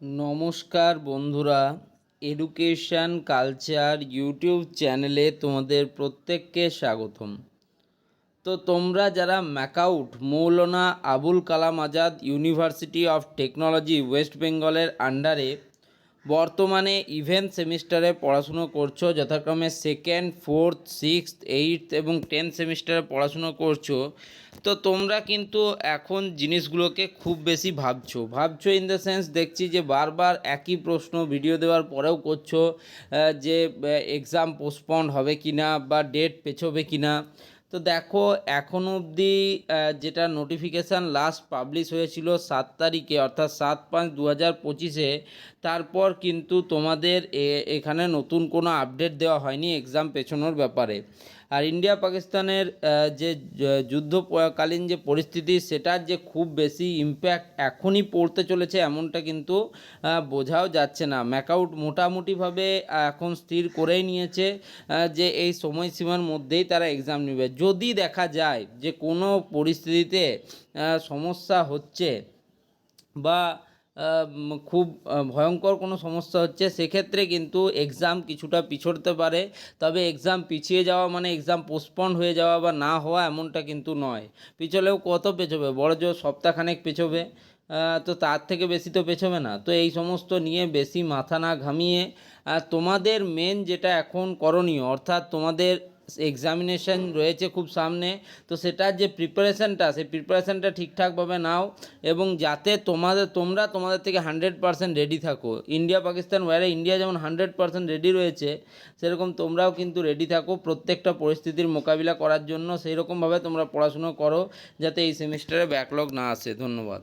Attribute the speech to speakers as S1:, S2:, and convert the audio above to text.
S1: নমস্কার বন্ধুরা, education culture YouTube চ্যানেলে তোমাদের প্রত্যেককে স্বাগতম। তো তোমরা যারা MAKAUT Maulana Abul Kalam Azad university of technology west বেঙ্গলের আন্ডারে বর্তমানে ইভেন্ট সেমিস্টারে পড়াশুনো করছো, যথাক্রমে সেকেন্ড, ফোর্থ, সিক্সথ, এইটথ এবং 10th সেমিস্টারে পড়াশুনো করছো, তো তোমরা কিন্তু এখন জিনিসগুলোকে খুব বেশি ভাবছো ইন দ্য সেন্স, দেখছি যে বারবার একই প্রশ্ন ভিডিও দেওয়ার পরেও করছো যে এক্সাম পোস্টপন্ড হবে কি না বা ডেট পেছোবে কি না। তো দেখো, এখনও অবধি যেটা নোটিফিকেশান লাস্ট পাবলিশ হয়েছিল 7 তারিখে, অর্থাৎ 7/5/2025, তারপর কিন্তু তোমাদের এখানে নতুন কোনো আপডেট দেওয়া হয়নি এক্সাম পেছানোর ব্যাপারে। আর ইন্ডিয়া পাকিস্তানের যে যুদ্ধকালীন যে পরিস্থিতি, সেটার যে খুব বেশি ইম্প্যাক্ট এখনই পড়তে চলেছে এমনটা কিন্তু বোঝাও যাচ্ছে না। ম্যাকাউট মোটামুটিভাবে এখন স্থির করেই নিয়েছে যে এই সময়সীমার মধ্যেই তারা এক্সাম নেবে। যদি দেখা যায় যে কোনো পরিস্থিতিতে সমস্যা হচ্ছে বা খুব ভয়ঙ্কর কোনো সমস্যা হচ্ছে, সেক্ষেত্রে কিন্তু এক্সাম কিছুটা পিছড়তে পারে। তবে এক্সাম পিছিয়ে যাওয়া মানে এক্সাম পোস্টপন্ড হয়ে যাওয়া বা না হওয়া এমনটা কিন্তু নয়। পিছলেও কত পেছোবে, বড় জোর সপ্তাহখানেক পেছোবে, তো তার থেকে বেশি তো পেছোবে না। তো এই সমস্ত নিয়ে বেশি মাথা না ঘামিয়ে তোমাদের মেন যেটা এখন করণীয়, অর্থাৎ তোমাদের এক্সামিনেশান রয়েছে খুব সামনে, তো সেটার যে সেই প্রিপারেশানটা ঠিকঠাকভাবে নাও এবং যাতে তোমরা তোমাদের থেকে 100% রেডি থাকো। ইন্ডিয়া পাকিস্তান ওয়ারে ইন্ডিয়া যেমন 100% রেডি রয়েছে, সেরকম তোমরাও কিন্তু রেডি থাকো প্রত্যেকটা পরিস্থিতির মোকাবিলা করার জন্য। সেই রকমভাবে তোমরা পড়াশুনো করো যাতে এই সেমিস্টারে ব্যাকলগ না আসে। ধন্যবাদ।